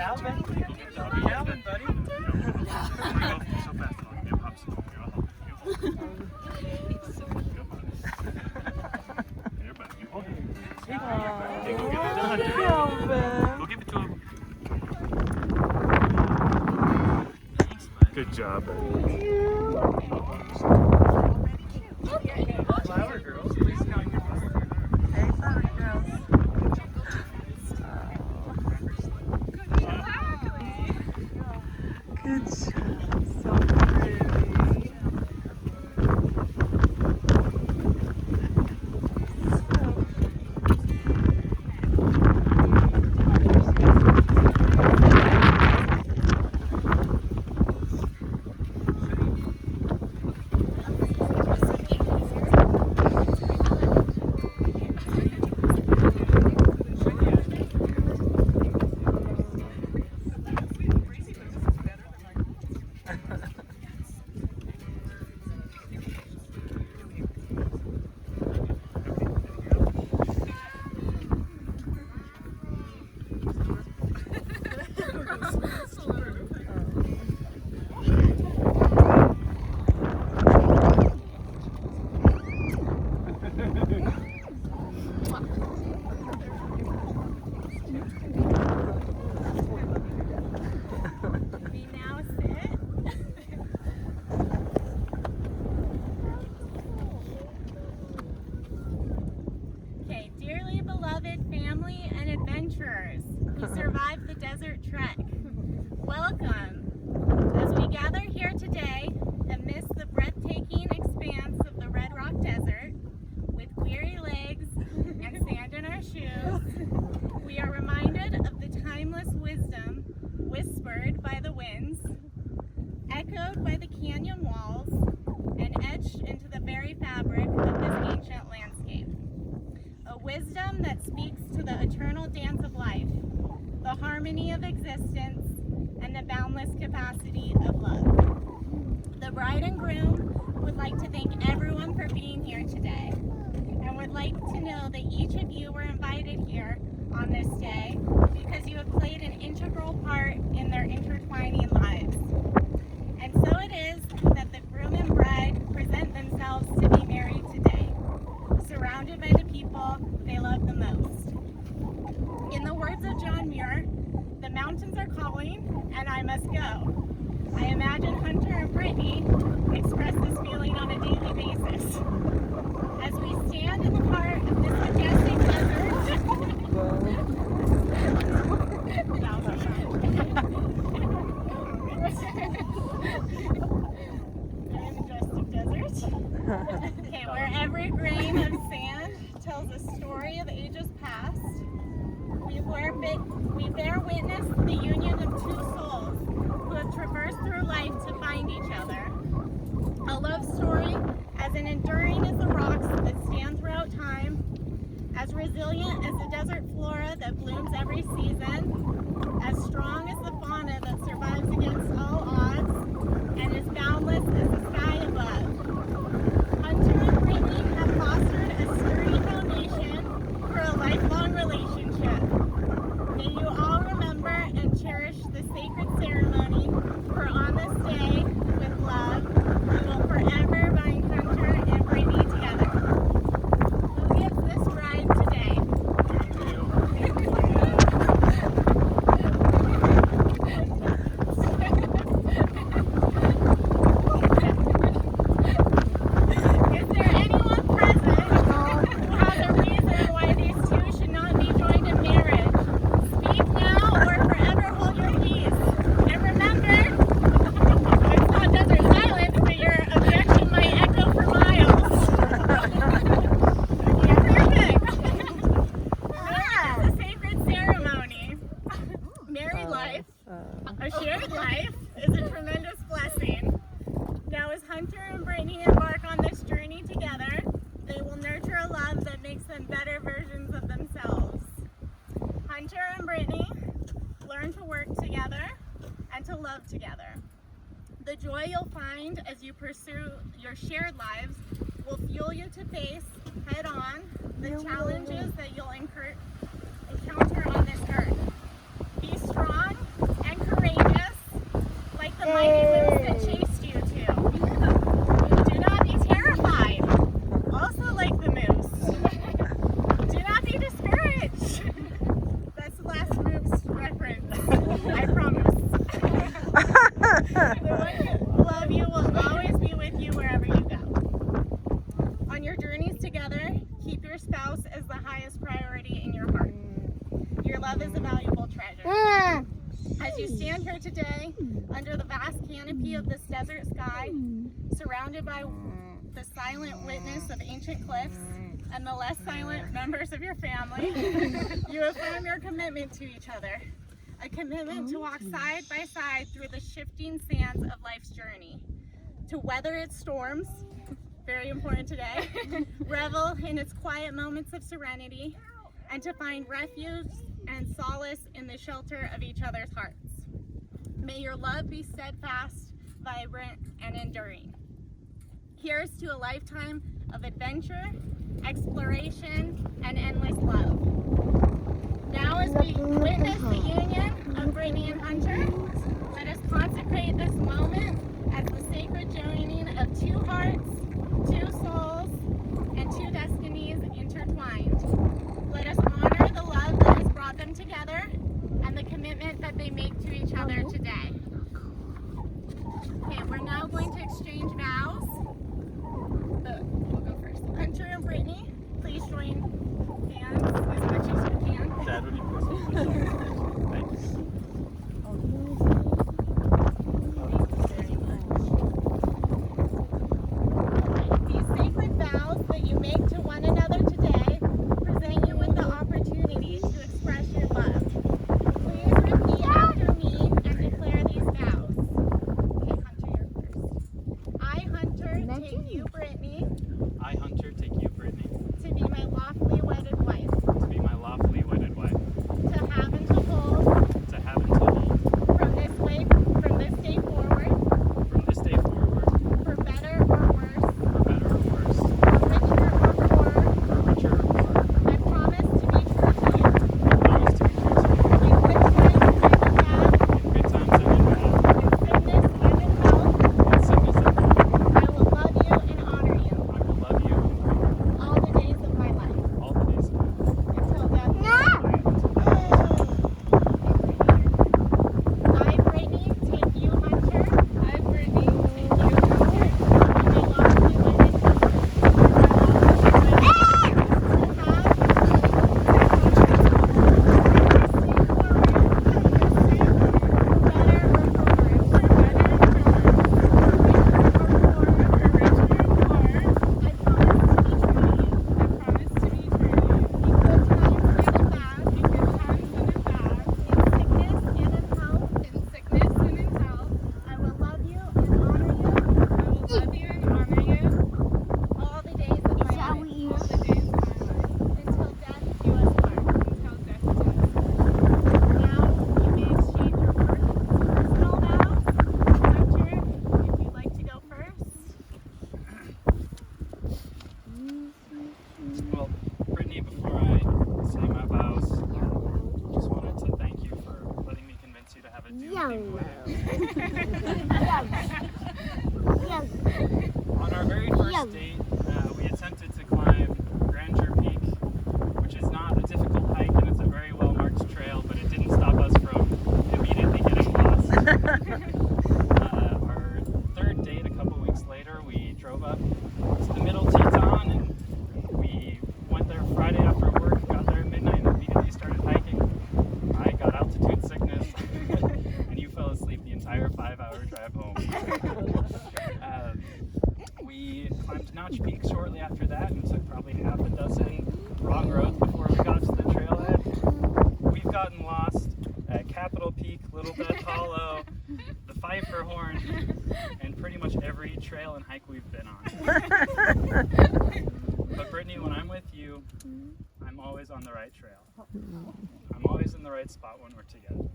Calvin. Calvin, buddy. So fast, I'll give you a popsicle. Here, buddy. You hold it. Okay, go give it to Hunter. Calvin. Go give it to him. Good job. Flower girls, please count your money. Hey, flower girls. Good job. So pretty. Family and adventurers who survived the desert trek. Welcome as we gather here today amidst the breathtaking expanse of the Red Rock Desert with weary legs and sand in our shoes. We are reminded of the timeless wisdom whispered by the winds, echoed by the canyon walls, and etched into the very fabric of this ancient landscape. A wisdom that speaks to the eternal dance of life, the harmony of existence, and the boundless capacity of love. The bride and groom would like to thank everyone for being here today, and would like to know that each of you were invited here on this day because you have played an integral part in their intertwining lives. And so it is that the groom and bride present themselves to be married today, surrounded by the people they love the most. In the words of John Muir, the mountains are calling and I must go. I imagine Hunter and Britny express this feeling on a daily basis. As we stand in the heart of this majestic desert, okay, where every grain of sand tells a story of ages past, we bear witness to the union of two souls who have traversed through life to find each other. A love story as enduring as the rocks that stand throughout time, as resilient as the desert flora that blooms every season, as strong as the fauna that survives against all odds, and as boundless as the sky above. Hunter and Britny have fostered a sturdy foundation for a lifelong relationship. May you all remember and cherish the sacred ceremony, for on this day, with love, we will forever bind Hunter and Britny together. Who gives this bride today? Is there anyone present who has a reason why these two should not be joined in marriage? Speak now or forever hold your peace. And remember, it's not desert silence, but your objection might echo for miles. Yeah, perfect. Marriage is a sacred ceremony. Married life, a shared life, is a tremendous blessing. Now as Hunter and Britny embark on this journey together, they will nurture a love that makes them better versions of themselves. Hunter and Britny learn to work together and to love together. The joy you'll find as you pursue your shared lives will fuel you to face head-on the challenges that you'll encounter on this earth. Be strong the mighty moose that chased you too. Do not be terrified. Also like the moose. Do not be discouraged. That's the last moose reference. I promise. The one who love you will always be with you wherever you go. On your journeys together, keep your spouse as the highest priority in your heart. Your love is a valuable treasure. As you stand here today, under the vast canopy of this desert sky, surrounded by the silent witness of ancient cliffs and the less silent members of your family, you affirm your commitment to each other. A commitment to walk side by side through the shifting sands of life's journey. To weather its storms, very important today, revel in its quiet moments of serenity, and to find refuge and solace in the shelter of each other's hearts. May your love be steadfast, vibrant, and enduring. Here's to a lifetime of adventure, exploration, and endless love. Now, as we witness the union of Britny and Hunter, let us consecrate this moment as the sacred joining of two hearts, two souls, and two destinies intertwined. Let us honor the love that has brought them together and the commitment that they make to each other today. Okay, we're now going to exchange vows. We'll go first. Hunter and Britny, please join hands as much as you can. Dad, what do you Thanks. These sacred vows that you make to one another today present you with the opportunity to express your love. Please repeat after me and declare these vows. Okay, Hunter, you're first. I, Hunter, take you, Britny, I, Hunter, take you, Britney, to be my lawfully wedded wife, to be my lawfully wedded wife, to have and to hold to have and to hold, from this day forward, from this day forward, for better or worse, for better or worse, for richer or poorer. for richer or poorer. I promise to be true to you. I promise to be true to you, In good times and in bad, in good times and in bad, in sickness and in health, in sickness and in health. I will love you and honor you I will love you all the days of my life, all the days of my life. until death do us part. I, Britny, take you, Hunter. I, Britny, take you, Hunter. To be my lawfully wedded husband. Well, Britney, before I say my vows, just wanted to thank you for letting me convince you to have a doom-themed wedding. On our very first date, we attempted to climb Grandeur Peak, which is not a difficult hike and it's a very well-marked trail, but it didn't stop us from immediately getting lost. Our third date, a couple weeks later, we drove up to the Middle Teton and we went there Friday after work, got there at midnight and immediately started hiking. I got altitude sickness and you fell asleep the entire 5-hour drive home. We climbed Notch Peak shortly after that and took probably half a dozen wrong roads before we got to the trailhead. We've gotten lost at Capitol Peak, Little Death Hollow, the Pfeiffer Horn, and pretty much every trail and hike we've been on. But Britny, when I'm with you, I'm always on the right trail. I'm always in the right spot when we're together.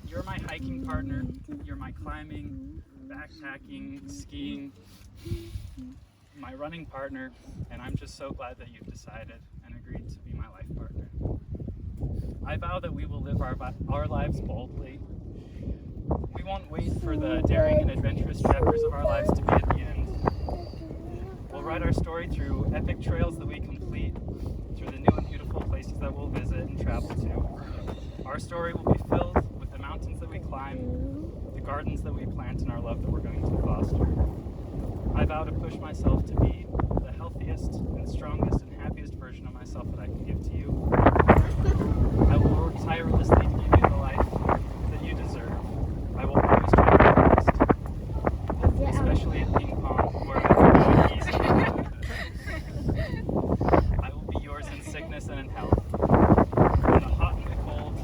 You're my hiking partner, you're my climbing, backpacking, skiing, my running partner, and I'm just so glad that you've decided and agreed to be my life partner. I vow that we will live our lives boldly. We won't wait for the daring and adventurous chapters of our lives to be at the end. We'll write our story through epic trails that we complete, through the new and beautiful places that we'll visit and travel to. Our story will be filled with the mountains that we climb, the gardens that we plant, and our love that we're going to foster. I vow to push myself to be the healthiest and strongest and happiest version of myself that I can give to you. I will work tirelessly to give you the life that you deserve. I will always try my best, especially at ping pong, where I think easy. I will be yours in sickness and in health, in the hot and the cold,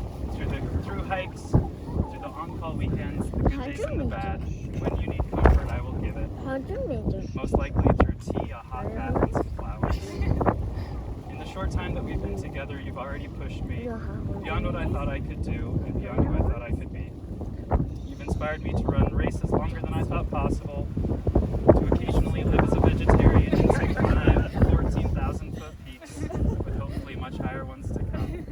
through hikes, through the on-call weekends, the good days and the bad. When you need comfort, I will give it. Most likely through tea, a hot bath, and some flowers. In the short time that we've been together, you've already pushed me beyond what I thought I could do and beyond who I thought I could be. You've inspired me to run races longer than I thought possible, to occasionally live as a vegetarian and to climb 14,000-foot peaks with hopefully much higher ones to come.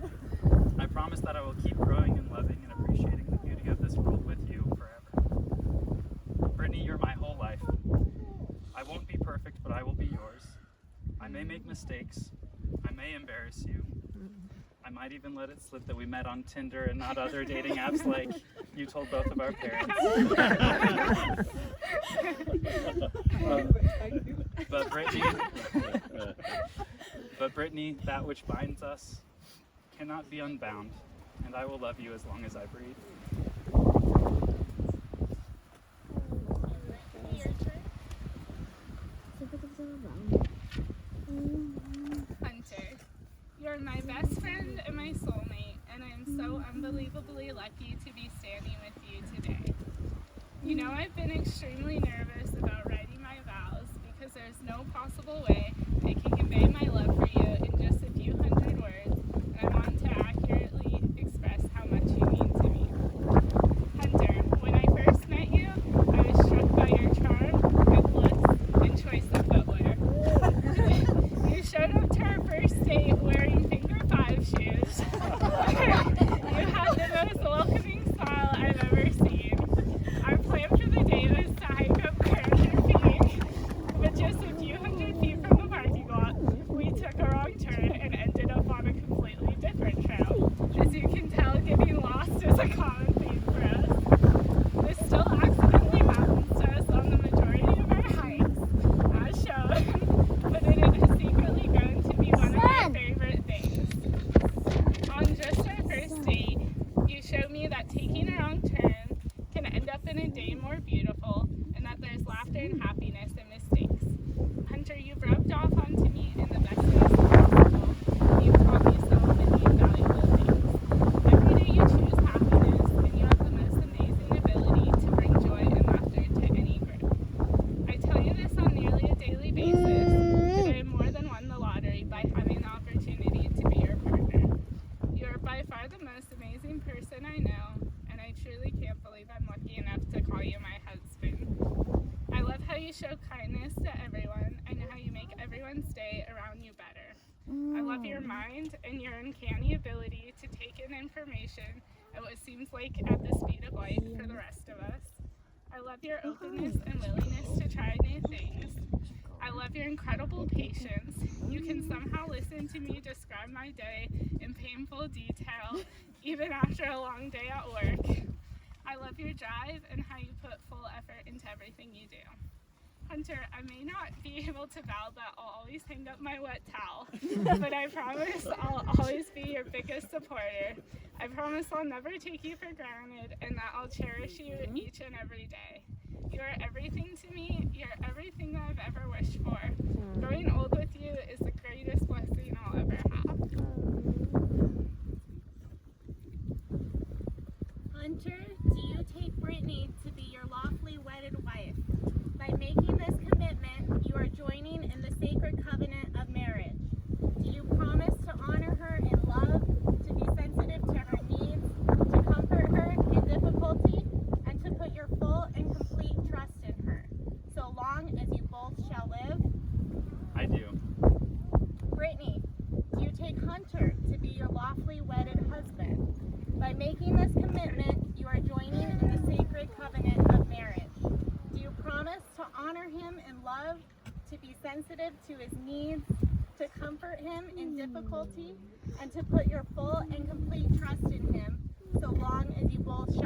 I promise that I will keep growing and loving and appreciating the beauty of this world with you forever. Britny, you're my whole life. I won't be perfect, but I will be yours. I may make mistakes. I may embarrass you. I might even let it slip that we met on Tinder and not other dating apps like you told both of our parents. But Britny, that which binds us cannot be unbound, and I will love you as long as I breathe. Hunter, you're my best friend and my soulmate, and I am so unbelievably lucky to be standing with you today. You know, I've been extremely nervous about writing my vows because there's no possible way I can convey my love for you in just a few hundred words, and I want to accurately express how much you mean to me. Hunter, when I first met you, I was struck by your charm, good looks, and choice of footwear. You showed up to our first date wearing finger 5 shoes. You had the most welcoming smile I've ever seen. Our plan for the day was to hike up Grandeur Peak, but just a few hundred feet from the parking lot, we took a wrong turn and ended up on a completely different trail. As you can tell, getting lost is a common theme for us. This still accidentally happens to us on the majority of our hikes, as shown, but it has secretly grown to be one of my favorite things. On just our first date, you showed me that taking a wrong turn can end up in a day more beautiful, and that there's laughter and happiness in mistakes. Hunter, you've rubbed off onto me in the best ways possible. You've taught me so many invaluable things. Every day you choose happiness, and you have the most amazing ability to bring joy and laughter to any group. I tell you this on nearly a daily basis, that I more than won the lottery by having the opportunity to be your partner. You are by far the most amazing person I know, and I truly can't believe I'm lucky enough to call you my husband. I love how you show kindness to everyone and how you make everyone's day around you better. I love your mind and your uncanny ability to take in information at what seems like at the speed of light for the rest of us. I love your openness and willingness to try new things. I love your incredible patience. You can somehow listen to me describe my day in painful detail, even after a long day at work. I love your drive and how you put full effort into everything you do. Hunter, I may not be able to vow that I'll always hang up my wet towel, but I promise I'll always be your biggest supporter. I promise I'll never take you for granted and that I'll cherish you each and every day. You are everything to me. You're everything that I've ever wished for. Growing old with you is the greatest blessing I'll ever have. Hunter, do you take Britny to be your lawfully wedded wife? By making this commitment, you are joining in the sacred covenant of marriage. Do you promise to honor her in love, to be sensitive to her needs, to comfort her in difficulty, and to put your full and complete trust in her, so long as you both shall live? I do. Britny, do you take sensitive to his needs, to comfort him in difficulty, and to put your full and complete trust in him, so long as you both